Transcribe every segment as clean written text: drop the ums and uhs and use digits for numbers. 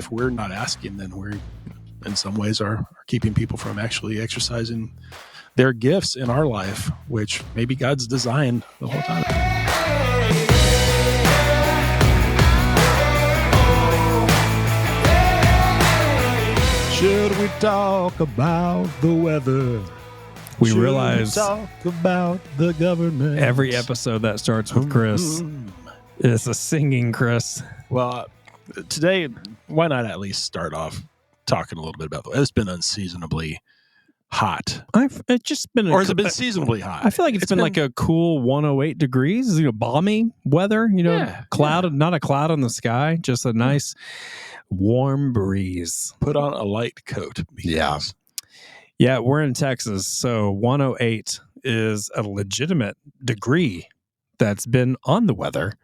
If we're not asking, then we're in some ways are keeping people from actually exercising their gifts in our life, which maybe God's designed the whole time. Should we talk about the weather? We realize talk about the government. Every episode that starts with Chris is a singing Chris. Well, today, why not at least start off talking a little bit about the weather? It's been unseasonably hot. It's just been, or has it been seasonably hot? I feel like it's been like a cool 108 degrees, balmy weather. Cloud, not a cloud on the sky, just a nice warm breeze. Put on a light coat. Yeah, we're in Texas, so 108 is a legitimate degree that's been on the weather.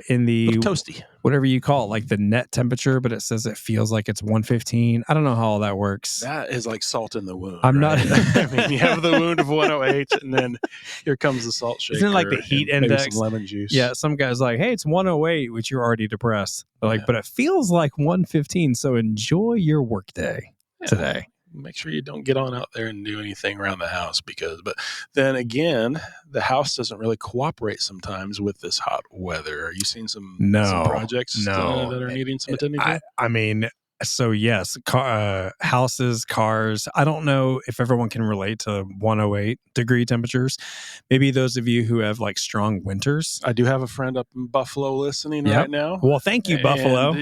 In the toasty, whatever you call it, like the net temperature, but it says it feels like it's 115. I don't know how all that works. That is like salt in the wound. I'm not. I mean, you have the wound of 108, and then here comes the salt shaker. Isn't it like the heat index? Maybe some lemon juice. Yeah, some guy's like, "Hey, it's 108," which you're already depressed. But it feels like 115. So enjoy your workday today. Make sure you don't get on out there and do anything around the house but then again, the house doesn't really cooperate sometimes with this hot weather. Are you seeing some projects that are needing some attention to? I mean, so yes, houses, cars. I don't know if everyone can relate to 108 degree temperatures. Maybe those of you who have like strong winters. I do have a friend up in Buffalo listening right now. Well, thank you, Buffalo.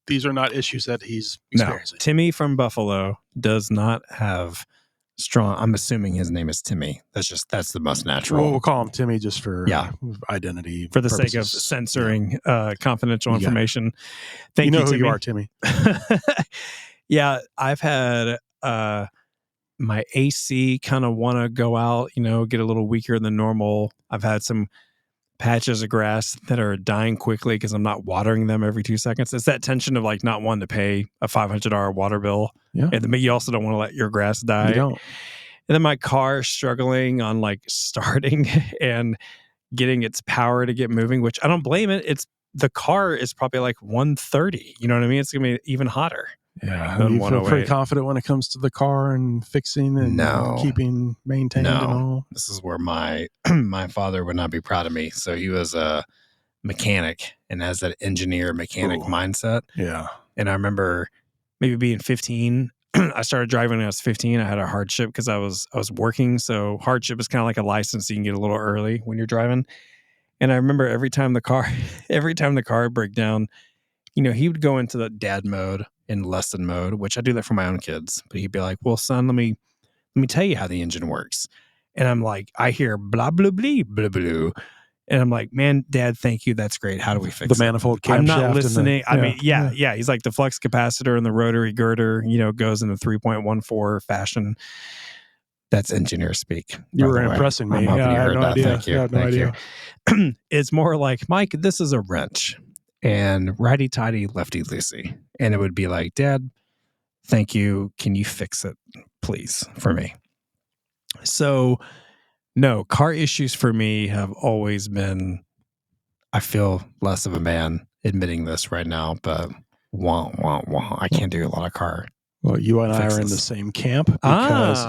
These are not issues that he's experiencing. No, Timmy from Buffalo does not have strong. I'm assuming his name is Timmy. That's the most natural. Well, we'll call him Timmy just for identity for the purposes. sake of censoring confidential information. Thank you, who Timmy. You are, Timmy. Yeah, I've had my AC kind of want to go out, get a little weaker than normal. I've had some patches of grass that are dying quickly because I'm not watering them every 2 seconds. It's that tension of like not wanting to pay a $500 water bill. Yeah. And then you also don't want to let your grass die. You don't. And then my car is struggling on like starting and getting its power to get moving, which I don't blame it. The car is probably like 130. You know what I mean? It's going to be even hotter. Yeah, you feel pretty confident when it comes to the car and fixing and keeping maintained and all. This is where my father would not be proud of me. So he was a mechanic and has that engineer mechanic mindset. Yeah. And I remember maybe being 15. I started driving when I was 15. I had a hardship because I was working. So hardship is kind of like a license. You can get a little early when you're driving. And I remember every time the car would break down, he would go into the dad mode in lesson mode, which I do that for my own kids. But he'd be like, "Well, son, let me tell you how the engine works." And I'm like, I hear blah, blah, blah, blah, blah. And I'm like, "Man, Dad, thank you. That's great. How do we fix the manifold camshaft?" I'm not listening. Yeah. He's like the flux capacitor and the rotary girder, goes in a 3.14 fashion. That's engineer speak. You were impressing me. I had no idea. Thank you. I had no idea. It's more like, Mike, this is a wrench. And righty-tighty, lefty-loosey. And it would be like, "Dad, thank you. Can you fix it, please, for me?" So, no, car issues for me have always been, I feel less of a man admitting this right now, but I can't do a lot of car Well, you and fixes. I are in the same camp because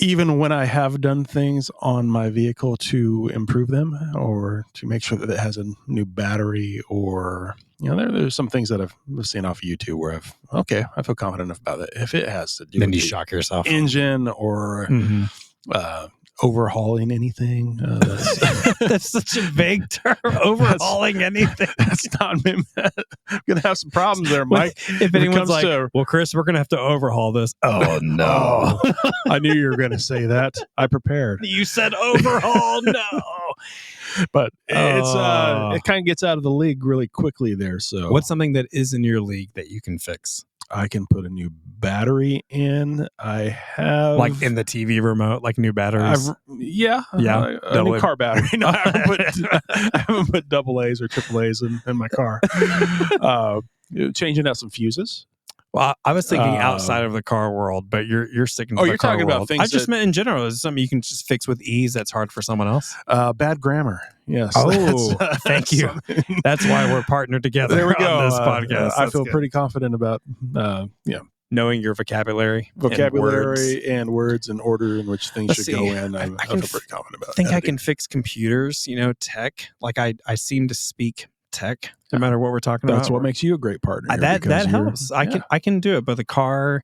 even when I have done things on my vehicle to improve them or to make sure that it has a new battery or, there's some things that I've seen off of YouTube where I feel confident enough about it. If it has to do then with you shock yourself. Engine or overhauling anything. That's such a vague term. Overhauling anything. That's not me. I'm going to have some problems there, Mike. If anyone's like, "Well, Chris, we're going to have to overhaul this." Oh, no. I knew you were going to say that. I prepared. You said overhaul. No. But it kind of gets out of the league really quickly there. So what's something that is in your league that you can fix? I can put a new battery in. I have like in the TV remote, like new batteries. A new car battery. No, I haven't put double A's or triple A's in my car. Changing out some fuses. Well, I was thinking outside of the car world, but you're sticking to the you're car talking world. about things I just that, meant in general. Is it something you can just fix with ease that's hard for someone else? bad grammar. Yes. Oh, thank you. Something. That's why we're partnered together There we on go. this podcast. I That's feel good. pretty confident about Knowing your vocabulary and words and order in which things Let's should go see. in. I feel pretty confident about I think I editing. can fix computers, tech. Like I seem to speak tech no matter what we're talking about. That's what makes you a great partner. That helps. I can do it, but the car,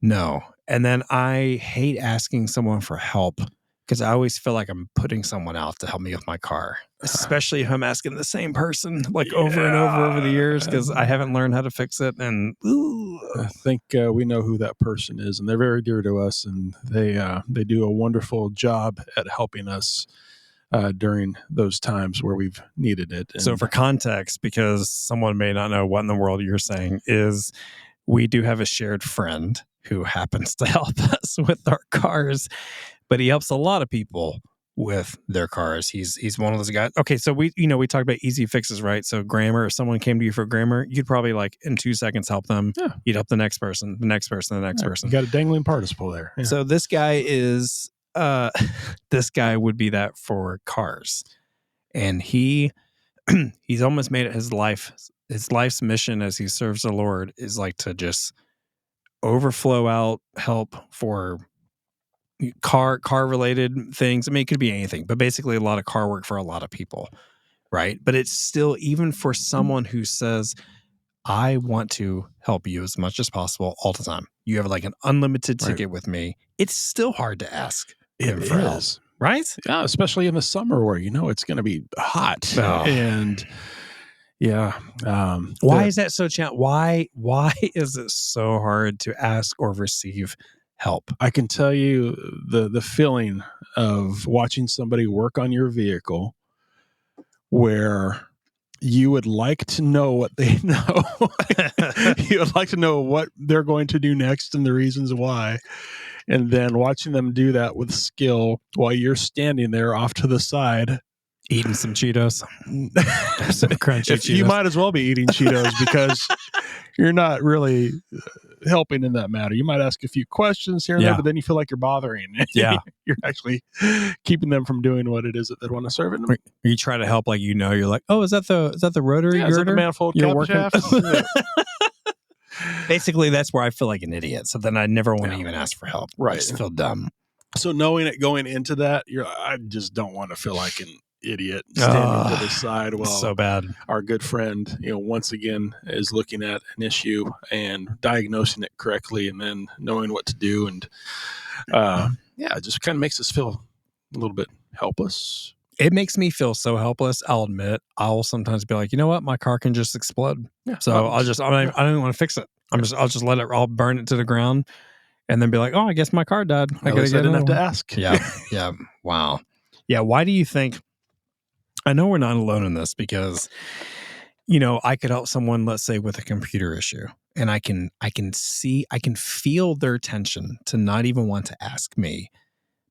no. And then I hate asking someone for help because I always feel like I'm putting someone out to help me with my car, especially if I'm asking the same person like over and over the years because I haven't learned how to fix it. And I think we know who that person is, and they're very dear to us, and they do a wonderful job at helping us during those times where we've needed it. And so for context, because someone may not know what in the world you're saying, is we do have a shared friend who happens to help us with our cars, but he helps a lot of people with their cars. He's one of those guys. Okay, so we talked about easy fixes, right? So grammar, if someone came to you for grammar, you'd probably like in 2 seconds help them. Yeah. You'd help the next person, the next person, the next person. You got a dangling participle there. Yeah. So this guy is this guy would be that for cars. And he's almost made it his life's mission as he serves the Lord is like to just overflow out help for car related things. I mean, it could be anything, but basically a lot of car work for a lot of people, right? But it's still, even for someone who says, I want to help you as much as possible all the time. You have like an unlimited ticket with me. It's still hard to ask him for help, right? Yeah, especially in the summer where it's going to be hot. And yeah. Why is that so challenging? Why is it so hard to ask or receive help? I can tell you the feeling of watching somebody work on your vehicle where you would like to know what they know. You would like to know what they're going to do next and the reasons why. And then watching them do that with skill while you're standing there off to the side. Eating some Cheetos. Some crunchy Cheetos. You might as well be eating Cheetos because you're not really helping in that matter. You might ask a few questions here and there, but then you feel like you're bothering. Yeah. You're actually keeping them from doing what it is that they want to serve it. You try to help like you're like, oh, is that the rotary girder? Is that the manifold cap shaft? Basically, that's where I feel like an idiot. So then I never want to even ask for help. Right. I just feel dumb. So knowing it going into that, I just don't want to feel like an idiot standing to the side while so bad. Our good friend, once again is looking at an issue and diagnosing it correctly and then knowing what to do. And it just kind of makes us feel a little bit helpless. It makes me feel so helpless. I'll admit, I'll sometimes be like, you know what? My car can just explode. Yeah, so I don't even want to fix it. I'll just let it, I'll burn it to the ground and then be like, oh, I guess my car died. I didn't have to ask. Yeah. Yeah. Wow. Yeah. Why do you think, I know we're not alone in this because, I could help someone, let's say with a computer issue and I can feel their tension to not even want to ask me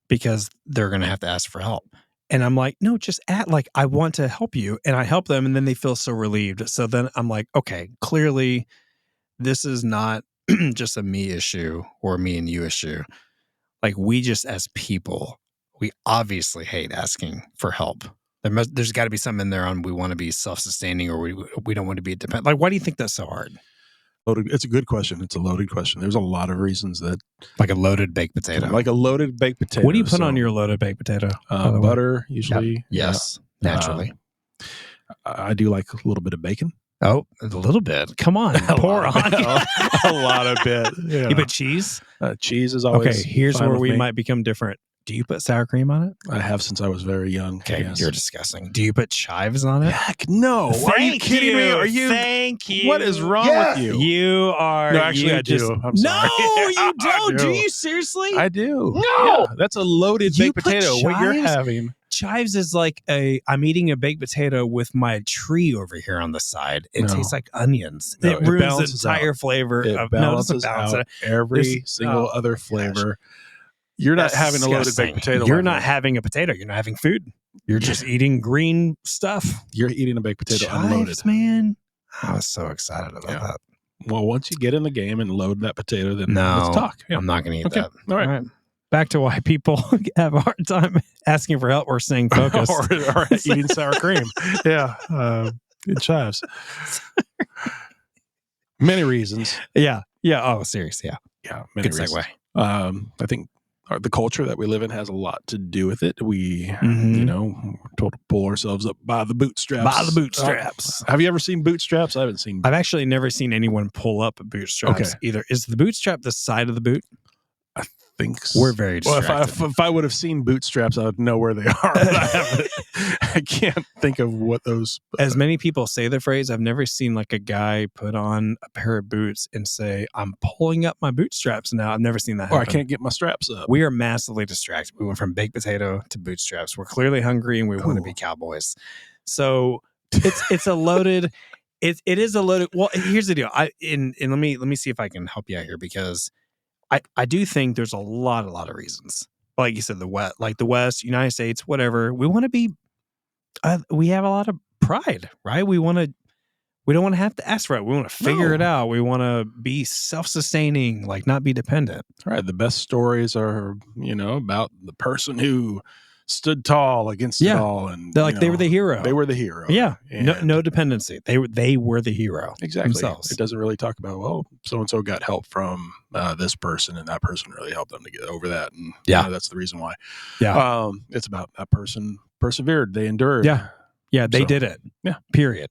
because they're going to have to ask for help. And I'm like, no, just I want to help you. And I help them and then they feel so relieved. So then I'm like, okay, clearly this is not just a me issue or a me and you issue. Like we just as people, we obviously hate asking for help. There's got to be something in there on we want to be self-sustaining or we don't want to be dependent. Like, why do you think that's so hard? It's a good question. It's a loaded question. There's a lot of reasons that. Like a loaded baked potato. Like a loaded baked potato. What do you put on your loaded baked potato? Butter, usually. Yep. Yes, naturally. I do like a little bit of bacon. Oh, a little bit. Come on. Pour on. A lot of bit. Yeah. You put cheese? Cheese is always. Okay, here's where we might become different. Do you put sour cream on it? I have since I was very young. Okay, yes. You're disgusting. Do you put chives on it? Heck no. Are you kidding me? Are you? Thank you. What is wrong with you? You are. No, actually, I do. I'm sorry. No, you don't. Do you seriously? I do. No. Yeah, that's a loaded baked potato. What you're having. Chives is like I'm eating a baked potato with my tree over here on the side. It tastes like onions. No, it ruins the entire flavor. It balances out every single other flavor. You're not having a loaded baked potato. You're not having a potato. You're not having food. You're just eating green stuff. You're eating a baked potato Chives, unloaded. Man. I was so excited about that. Well, once you get in the game and load that potato, then let's No, talk. Yeah. I'm not going to eat Okay. that. All right. Back to why people have a hard time asking for help or staying focused. or eating sour cream. Yeah. It chives. Many reasons. Yeah. Yeah. Oh, serious. Yeah. Yeah. Many Good reasons. segue. I think the culture that we live in has a lot to do with it. We, Mhm. we're told to pull ourselves up by the bootstraps. By the bootstraps. Have you ever seen bootstraps? I haven't seen. I've actually never seen anyone pull up bootstraps either. Is the bootstrap the side of the boot? I think so. We're very distracted. Well, if I would have seen bootstraps, I would know where they are. But I can't think of what those. As many people say the phrase, I've never seen like a guy put on a pair of boots and say, "I'm pulling up my bootstraps now." I've never seen that happen. Or I can't get my straps up. We are massively distracted. We went from baked potato to bootstraps. We're clearly hungry and we want to be cowboys. So it's a loaded. It is a loaded. Well, here's the deal. And let me see if I can help you out here, because I do think there's a lot of reasons. Like you said, the West, United States, whatever. We want to be. We have a lot of pride, right? We don't want to have to ask for it. We want to figure it out. We want to be self-sustaining, like not be dependent. Right. The best stories are, about the person who stood tall against it all, and they're like they were the hero. They were the hero. Yeah. No dependency. They were the hero. Exactly. Themselves. It doesn't really talk about, well, so and so got help from this person, and that person really helped them to get over that, and that's the reason why. Yeah. It's about that person persevered. They endured. Yeah. They did it. Yeah. Period.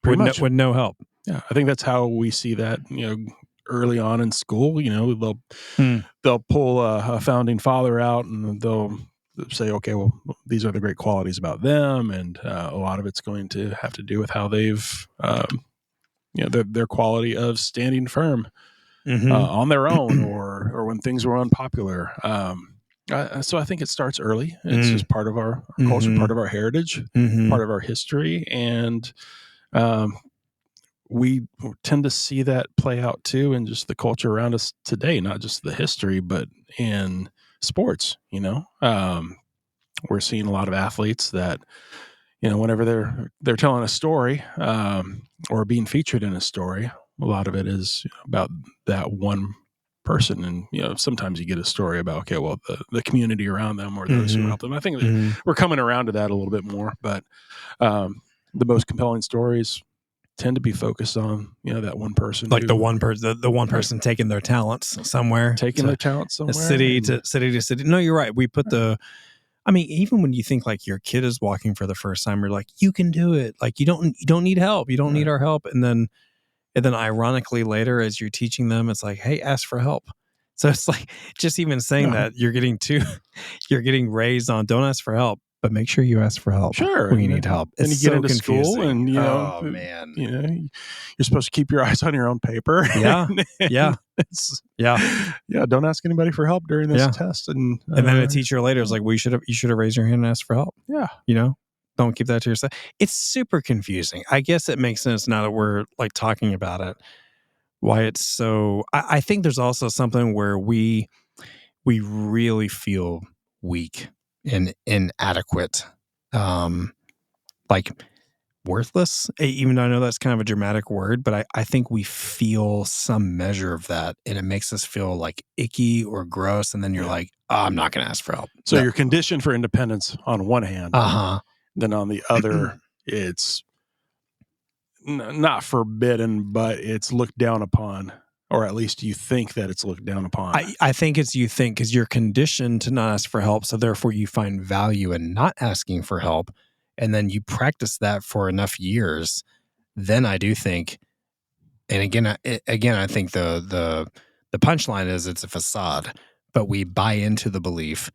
With no help. Yeah, I think that's how we see that. Early on in school, they'll pull a founding father out, and they'll say, okay, well, these are the great qualities about them, and a lot of it's going to have to do with how they've, their quality of standing firm on their own, or when things were unpopular. So I think it starts early. It's just part of our culture, part of our heritage, part of our history, and we tend to see that play out too in just the culture around us today, not just the history, but in sports. We're seeing a lot of athletes that, whenever they're telling a story or being featured in a story, a lot of it is about that one person. And, sometimes you get a story about, okay, well, the community around them or those who help them. I think that we're coming around to that a little bit more, but the most compelling stories tend to be focused on, that one person, like the one person taking their talents somewhere, city to city. No, you're right. We put even when you think like your kid is walking for the first time, you're like, you can do it. Like you don't need help. You don't need our help. And then ironically later, as you're teaching them, it's like, hey, ask for help. So it's like, just even saying that you're getting raised on, don't ask for help, but make sure you ask for help. Sure. When you need help. And you get into school and, oh man, you're supposed to keep your eyes on your own paper. Yeah. Don't ask anybody for help during this test. And then a teacher later is like, well, you should have raised your hand and asked for help. Yeah. Don't keep that to yourself. It's super confusing. I guess it makes sense now that we're like talking about it. Why it's so, I think there's also something where we really feel weak and inadequate, like worthless, even though I know that's kind of a dramatic word, but I think we feel some measure of that, and it makes us feel like icky or gross. And then you're like, oh, I'm not going to ask for help. So you're conditioned for independence on one hand. Then on the other, it's not forbidden, but it's looked down upon, or at least you think that it's looked down upon. I think it's you think because you're conditioned to not ask for help. So therefore you find value in not asking for help. And then you practice that for enough years. Then I do think, and again, I think the punchline is it's a facade, but we buy into the belief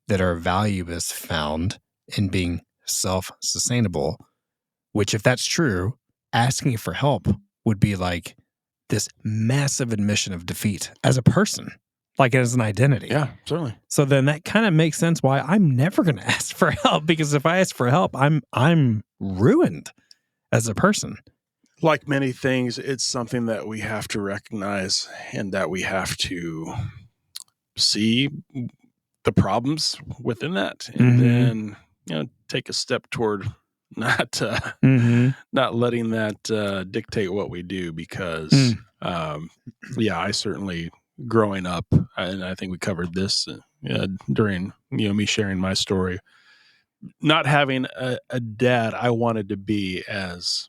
that our value is found in being self-sustainable, which if that's true, asking for help would be like this massive admission of defeat as a person, like as an identity. Yeah, certainly. So then that kind of makes sense why I'm never going to ask for help, because if I ask for help, I'm ruined as a person. Like many things, it's something that we have to recognize and that we have to see the problems within that, and then take a step toward not Mm-hmm. not letting that dictate what we do, because yeah, I certainly, growing up, and I think we covered this during me sharing my story, not having a dad, I wanted to be as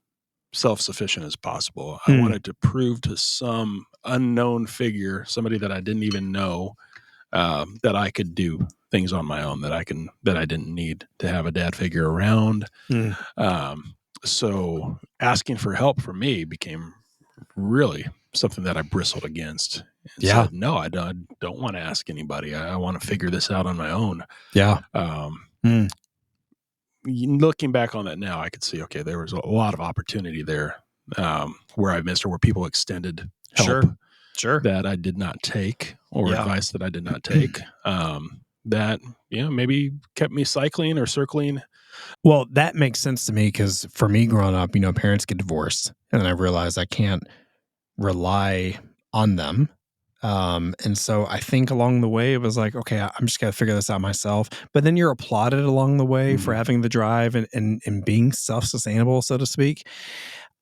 self-sufficient as possible. I Mm. wanted to prove to some unknown figure, somebody that I didn't even know, that I could do things on my own, that I didn't need to have a dad figure around. Mm. Um, so asking for help for me became really something that I bristled against and Yeah. said, no, I don't want to ask anybody. I want to figure this out on my own. Yeah. Um, Mm. Looking back on that now, I could see, okay, there was a lot of opportunity there, where I missed, or where people extended help Sure. Sure. that I did not take, or Yeah. advice that I did not take, that, maybe kept me cycling or circling. Well, that makes sense to me because for me growing up, parents get divorced, and then I realized I can't rely on them. And so I think along the way it was like, okay, I'm just gonna figure this out myself. But then you're applauded along the way for Mhm. having the drive and being self-sustainable, so to speak.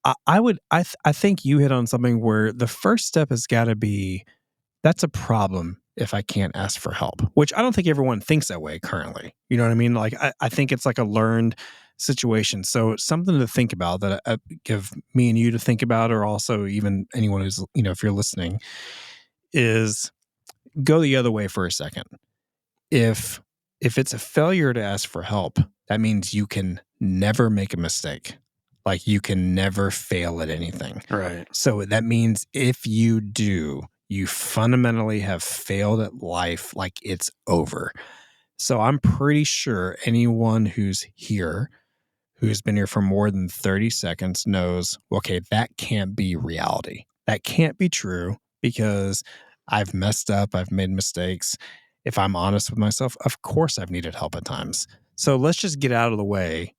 I think you hit on something where the first step has got to be that's a problem if I can't ask for help, which I don't think everyone thinks that way currently. You know what I mean? Like, I think it's like a learned situation. So something to think about that I give me and you to think about, or also even anyone who's, if you're listening, is go the other way for a second. If it's a failure to ask for help, that means you can never make a mistake. Like you can never fail at anything. Right. So that means if you do, you fundamentally have failed at life, like it's over. So I'm pretty sure anyone who's here, who's been here for more than 30 seconds knows, okay, that can't be reality. That can't be true because I've messed up, I've made mistakes. If I'm honest with myself, of course I've needed help at times. So let's just get out of the way.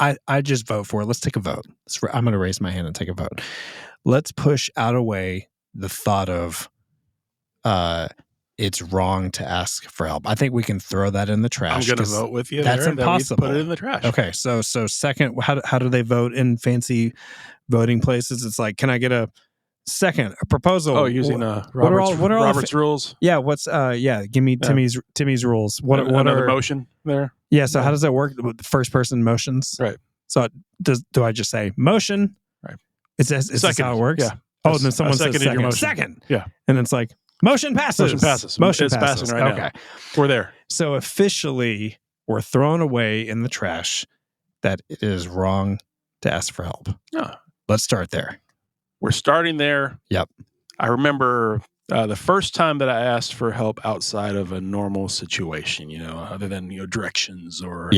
I just vote for it. Let's take a vote. I'm going to raise my hand and take a vote. Let's push out of the way the thought of it's wrong to ask for help. I think we can throw that in the trash. I'm going to vote with you that's there that we impossible. put it in the trash. Okay, so second, how do they vote in fancy voting places? It's like, can I get a second, a proposal? Oh, using what are all Robert's rules. Yeah, what's give me Timmy's rules. What Another are motion there? Yeah, so how does that work with the first person motions? Right. So do I just say motion? Right. Is this how it works? Yeah. Oh, and then someone says seconded your motion. Second. Yeah. And it's like motion passes. Motion passes. Motion It's passes. passing right Okay. now. We're there. So officially, we're throwing away in the trash that it is wrong to ask for help. Oh. Let's start there. We're starting there. Yep. I remember the first time that I asked for help outside of a normal situation, other than, directions or,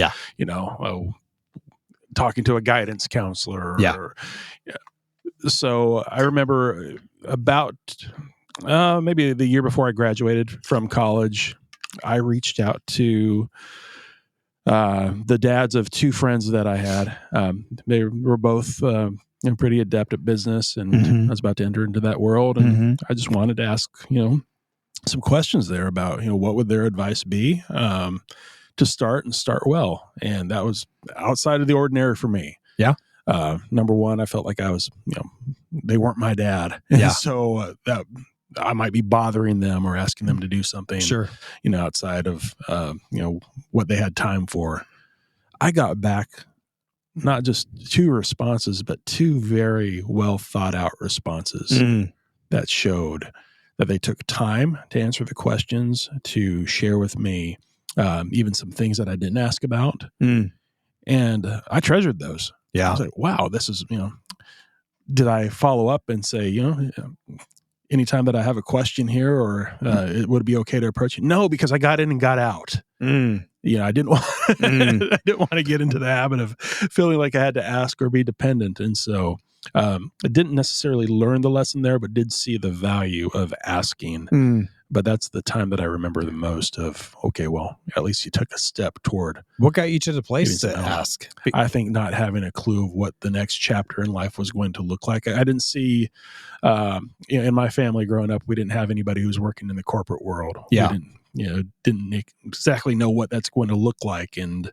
talking to a guidance counselor. Yeah. So I remember about maybe the year before I graduated from college, I reached out to the dads of two friends that I had. They were both pretty adept at business, and I was about to enter into that world, and I just wanted to ask, some questions there about, what would their advice be to start well. And that was outside of the ordinary for me. Yeah. Number one, I felt like I was, they weren't my dad. Yeah. So that I might be bothering them or asking them to do something, sure, outside of, what they had time for. I got back not just two responses, but two very well thought out responses that showed that they took time to answer the questions, to share with me even some things that I didn't ask about. And I treasured those. Yeah. I was like, wow, this is, did I follow up and say, anytime that I have a question here, or it would be okay to approach you? No, because I got in and got out. I didn't want, I didn't want to get into the habit of feeling like I had to ask or be dependent. And so I didn't necessarily learn the lesson there, but did see the value of asking. But that's the time that I remember the most of, okay, well, at least you took a step toward. What got you to the place to ask? I think not having a clue of what the next chapter in life was going to look like. I didn't see, in my family growing up, we didn't have anybody who was working in the corporate world. Yeah. We didn't exactly know what that's going to look like, and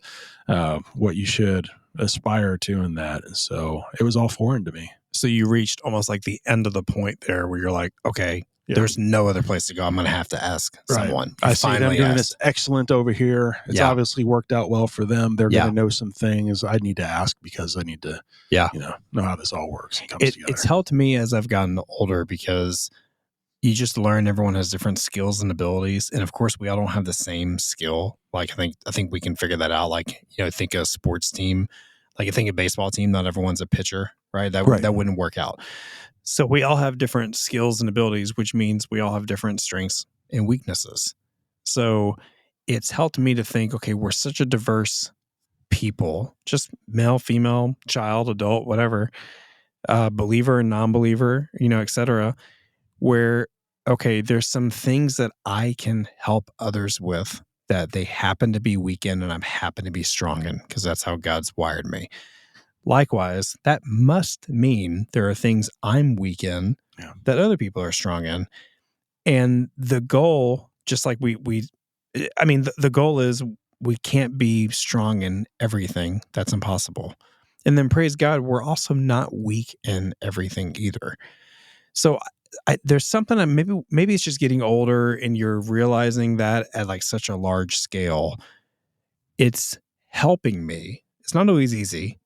what you should aspire to in that. And so it was all foreign to me. So you reached almost like the end of the point there where you're like, okay, Yeah. there's no other place to go. I'm going to have to ask someone. You I see them finally doing asked. this excellent over here. It's obviously worked out well for them. They're going to know some things. I need to ask because I need to, know how this all works and comes together. It's helped me as I've gotten older because you just learn everyone has different skills and abilities. And of course, we all don't have the same skill. Like, I think we can figure that out. Like, think a sports team, like you think a baseball team, not everyone's a pitcher, right? That wouldn't work out. So we all have different skills and abilities, which means we all have different strengths and weaknesses. So it's helped me to think, okay, we're such a diverse people, just male, female, child, adult, whatever, believer and non-believer, et cetera, where, okay, there's some things that I can help others with that they happen to be weak in and I'm happen to be strong in because that's how God's wired me. Likewise, that must mean there are things I'm weak in that other people are strong in. And the goal, just like the goal is we can't be strong in everything. That's impossible. And then praise God, we're also not weak in everything either. So there's something that maybe it's just getting older and you're realizing that at like such a large scale. It's helping me. It's not always easy,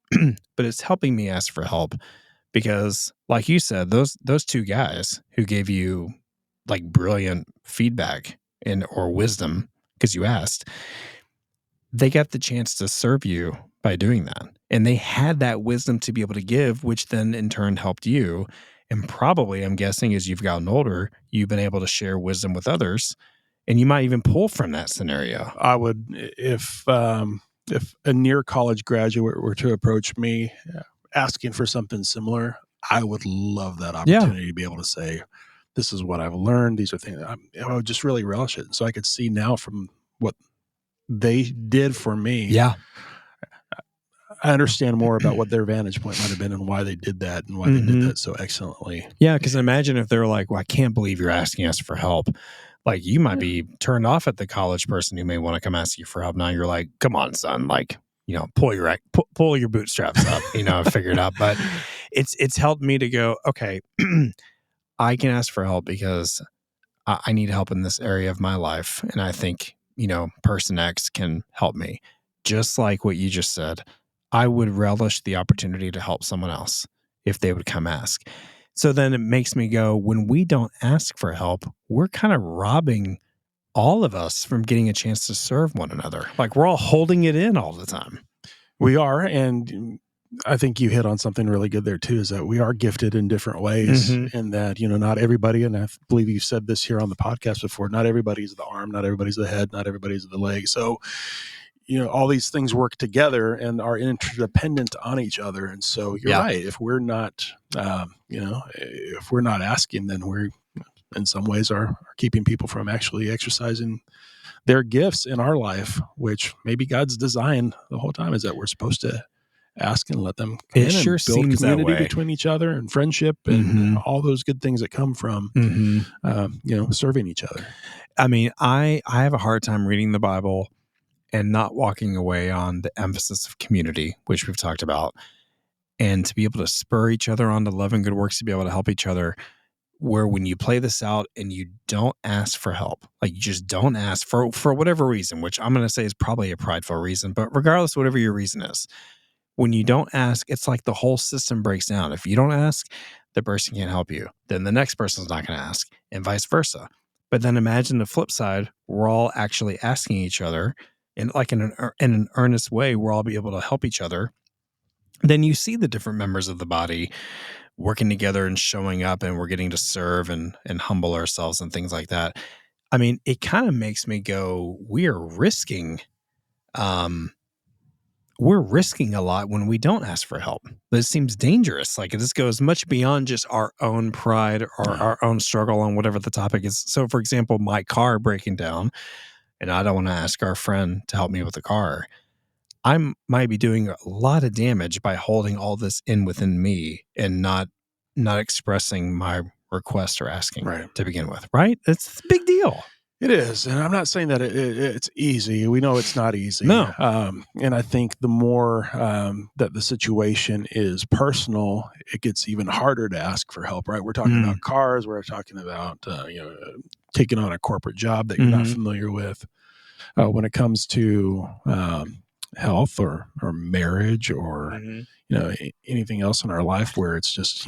but it's helping me ask for help because, like you said, those two guys who gave you like brilliant feedback or wisdom because you asked, they got the chance to serve you by doing that. And they had that wisdom to be able to give, which then in turn helped you. And probably, I'm guessing, as you've gotten older, you've been able to share wisdom with others. And you might even pull from that scenario. I would, if a near college graduate were to approach me asking for something similar, I would love that opportunity to be able to say, this is what I've learned. These are things I would just really relish it. So I could see now from what they did for me. Yeah. I understand more about what their vantage point might have been and why they did that and why they did that so excellently. Yeah, because imagine if they're like, well, I can't believe you're asking us for help. Like you might be turned off at the college person who may want to come ask you for help. Now you're like, come on, son, like, pull your bootstraps up, figure it out. But it's helped me to go, okay, I can ask for help because I need help in this area of my life. And I think, person X can help me. Just like what you just said, I would relish the opportunity to help someone else if they would come ask. So then it makes me go, when we don't ask for help, we're kind of robbing all of us from getting a chance to serve one another. Like we're all holding it in all the time. We are. And I think you hit on something really good there too, is that we are gifted in different ways and that, not everybody, and I believe you've said this here on the podcast before, not everybody's the arm, not everybody's the head, not everybody's the leg. So, all these things work together and are interdependent on each other. And so you're right. If we're not, if we're not asking, then we're in some ways are keeping people from actually exercising their gifts in our life, which maybe God's design the whole time is that we're supposed to ask and let them come in and build community between each other and friendship and all those good things that come from, serving each other. I mean, I have a hard time reading the Bible and not walking away on the emphasis of community, which we've talked about, and to be able to spur each other on to love and good works, to be able to help each other, where when you play this out and you don't ask for help, like you just don't ask for whatever reason, which I'm going to say is probably a prideful reason, but regardless, whatever your reason is, when you don't ask, it's like the whole system breaks down. If you don't ask, the person can't help you. Then the next person's not going to ask, and vice versa. But then imagine the flip side. We're all actually asking each other in an earnest way, we'll all be able to help each other. Then you see the different members of the body working together and showing up, and we're getting to serve and humble ourselves and things like that. I mean, it kind of makes me go, we're risking a lot when we don't ask for help. But it seems dangerous. Like this goes much beyond just our own pride or our own struggle on whatever the topic is. So for example, my car breaking down, and I don't want to ask our friend to help me with the car. I might be doing a lot of damage by holding all this in within me and not expressing my request or asking to begin with, right? It's a big deal. It is, and I'm not saying that it's easy. We know it's not easy, No. and I think the more that the situation is personal, it gets even harder to ask for help. Right? We're talking Mm. about cars. We're talking about taking on a corporate job that you're not Mm-hmm. familiar with. When it comes to health or marriage or Mm-hmm. anything else in our life where it's just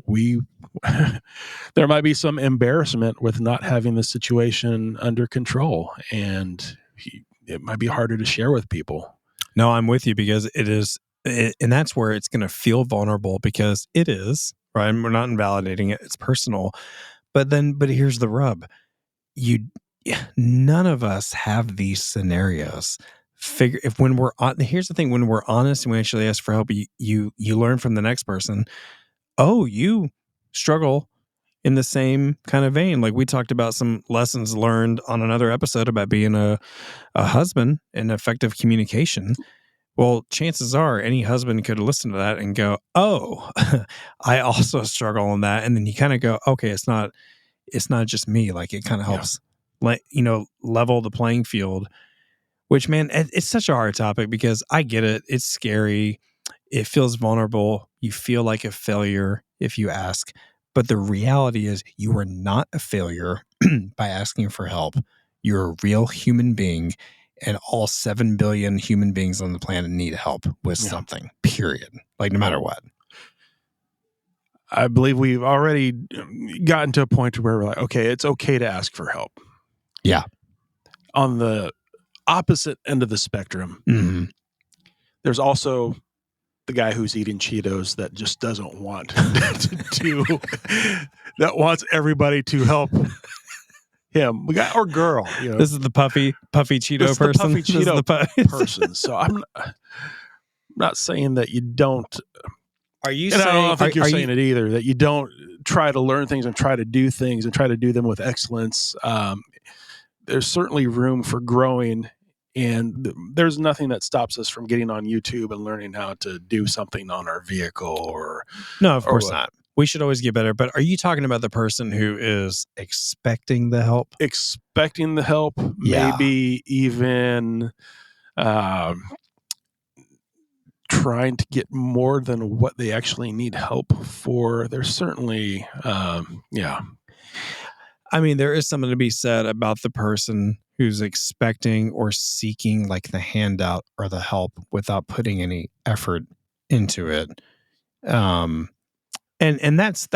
we there might be some embarrassment with not having the situation under control, and it might be harder to share with people. No, I'm with you because and that's where it's going to feel vulnerable because it is, right? And we're not invalidating it. It's personal. But here's the rub. You, none of us have these scenarios. If when we're on, here's the thing, when we're honest and we actually ask for help, you learn from the next person. Oh, you struggle in the same kind of vein. Like we talked about some lessons learned on another episode about being a husband and effective communication. Well, chances are any husband could listen to that and go, "Oh, I also struggle in that." And then you kind of go, "Okay, it's not just me." Like it kind of Yeah, helps level the playing field, which man, it's such a hard topic because I get it. It's scary. It feels vulnerable. You feel like a failure if you ask. But the reality is you are not a failure by asking for help. You're a real human being, and all 7 billion human beings on the planet need help with yeah. something, period. Like, no matter what. I believe we've already gotten to a point where we're like, okay, it's okay to ask for help. Yeah. On the opposite end of the spectrum, Mm-hmm. there's also the guy who's eating Cheetos that just doesn't want to that wants everybody to help him, guy or girl. This is the puffy This Cheeto is the person. puffy This is the Cheeto person. So I'm not saying that you don't, Are you and I saying? don't think you're Are saying you? it either, that you don't try to learn things and try to do things and try to do them with excellence. There's certainly room for growing, and there's nothing that stops us from getting on YouTube and learning how to do something on our vehicle No, of or course what. not. We should always get better. But are you talking about the person who is expecting the help? Expecting the help, Yeah. maybe even um, trying to get more than what they actually need help for. There's certainly, yeah, I mean, there is something to be said about the person who's expecting or seeking like the handout or the help without putting any effort into it. Um, and that's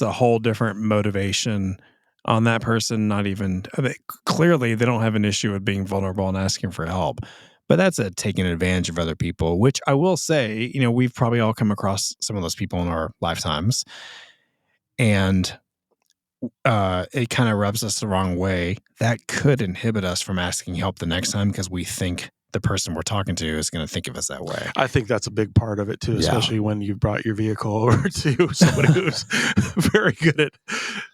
a whole different motivation on that person. Not even clearly they don't have an issue with being vulnerable and asking for help, but that's a taking advantage of other people. Which I will say, we've probably all come across some of those people in our lifetimes, and it kind of rubs us the wrong way. That could inhibit us from asking help the next time because we think the person we're talking to is going to think of us that way. I think that's a big part of it too, Yeah. especially when you've brought your vehicle over to somebody who's very good at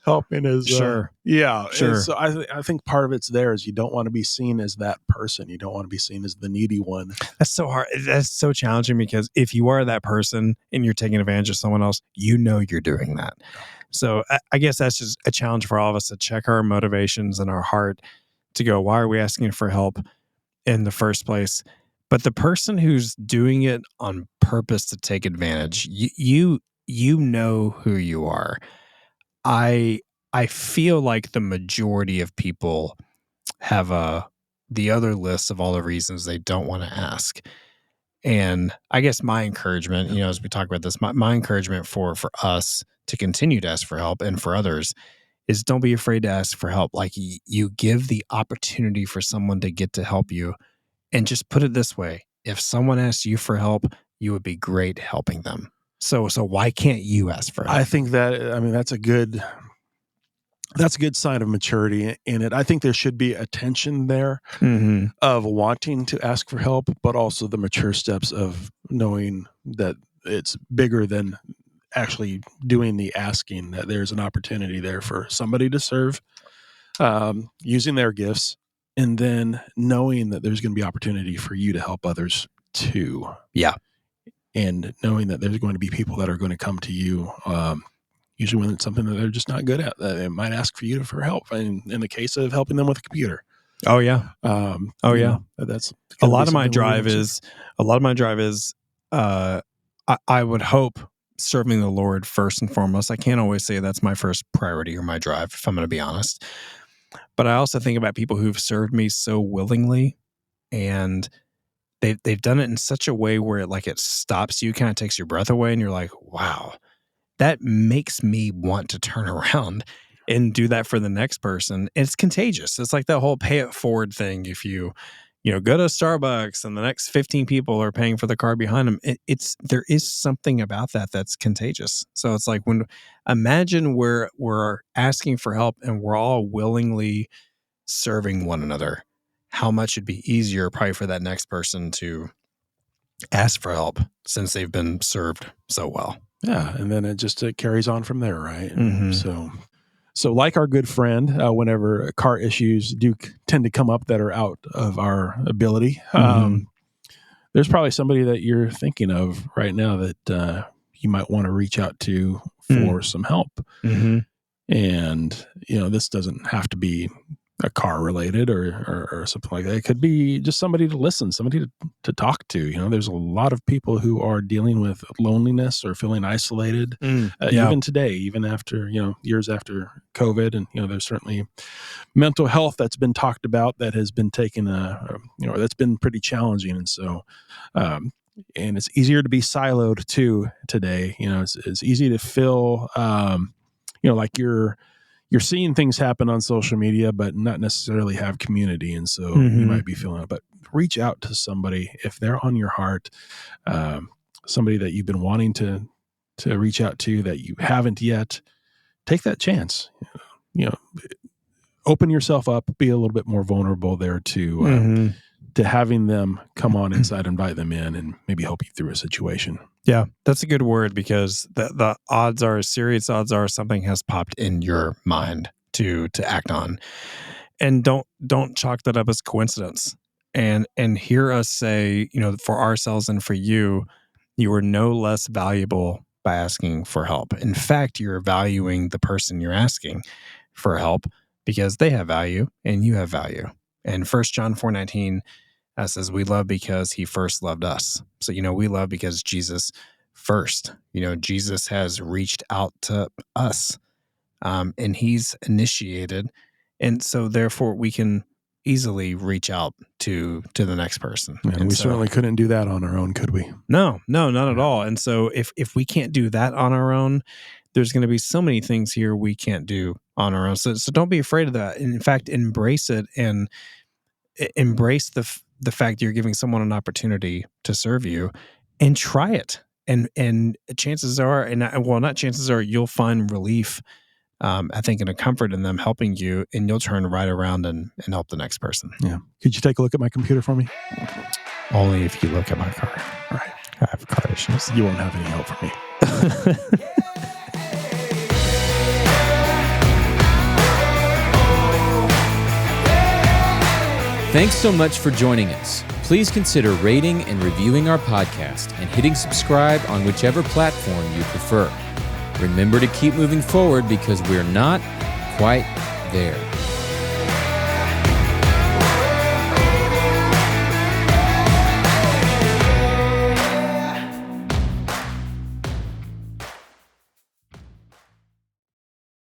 helping. Sure. Yeah. Sure. So I think part of it's there is you don't want to be seen as that person. You don't want to be seen as the needy one. That's so hard. That's so challenging because if you are that person and you're taking advantage of someone else, you're doing that. So I guess that's just a challenge for all of us to check our motivations and our heart to go, why are we asking for help in the first place? But the person who's doing it on purpose to take advantage, you know who you are. I feel like the majority of people have the other list of all the reasons they don't want to ask. And I guess my encouragement, as we talk about this, my encouragement for us to continue to ask for help and for others is don't be afraid to ask for help. Like you give the opportunity for someone to get to help you. And just put it this way, if someone asks you for help, you would be great helping them. So why can't you ask for help? I think that's a good sign of maturity in it. I think there should be a tension there Mm-hmm. of wanting to ask for help, but also the mature steps of knowing that it's bigger than actually doing the asking, that there's an opportunity there for somebody to serve using their gifts, and then knowing that there's going to be opportunity for you to help others too. Yeah. And knowing that there's going to be people that are going to come to you usually when it's something that they're just not good at. They might ask for you for help. And in the case of helping them with a computer. Oh yeah. That's A gonna be lot of my something we're gonna drive is, I would hope serving the Lord first and foremost. I can't always say that's my first priority or my drive, if I'm going to be honest. But I also think about people who've served me so willingly, and they've done it in such a way where it stops you, kind of takes your breath away, and you're like, wow, that makes me want to turn around and do that for the next person. It's contagious. It's like that whole pay it forward thing. If you go to Starbucks and the next 15 people are paying for the car behind them, there is something about that that's contagious. So it's like, imagine we're asking for help and we're all willingly serving one another, how much it'd be easier probably for that next person to ask for help since they've been served so well. Yeah, and then it carries on from there, right? Mm-hmm. So like our good friend, whenever car issues do tend to come up that are out of our ability, there's probably somebody that you're thinking of right now that you might want to reach out to for some help. Mm-hmm. And, this doesn't have to be a car related or something like that. It could be just somebody to listen, somebody to talk to. There's a lot of people who are dealing with loneliness or feeling isolated, even today, even after, years after COVID. And, there's certainly mental health that's been talked about that has been taken, that's been pretty challenging. And so, and it's easier to be siloed too today. It's easy to feel, like you're seeing things happen on social media, but not necessarily have community. And so you might be feeling it, but reach out to somebody if they're on your heart, somebody that you've been wanting to reach out to that you haven't yet. Take that chance, open yourself up, be a little bit more vulnerable there to having them come on inside, invite them in, and maybe help you through a situation. Yeah, that's a good word, because the serious odds are something has popped in your mind to act on. And don't chalk that up as coincidence. And hear us say, for ourselves and for you, you are no less valuable by asking for help. In fact, you're valuing the person you're asking for help because they have value and you have value. And 1 John 4:19 says, we love because he first loved us. So, we love because Jesus first, Jesus has reached out to us, and he's initiated. And so therefore we can easily reach out to the next person. And we certainly couldn't do that on our own, could we? No, not at all. And so if we can't do that on our own, there's going to be so many things here we can't do on our own. So don't be afraid of that. And in fact, embrace it, and embrace the fact you're giving someone an opportunity to serve you, and try it. And chances are, not chances are, you'll find relief, I think, and a comfort in them helping you, and you'll turn right around and help the next person. Yeah. Could you take a look at my computer for me? Only if you look at my car. All right. I have car issues. You won't have any help from me. Thanks so much for joining us. Please consider rating and reviewing our podcast and hitting subscribe on whichever platform you prefer. Remember to keep moving forward, because we're not quite there.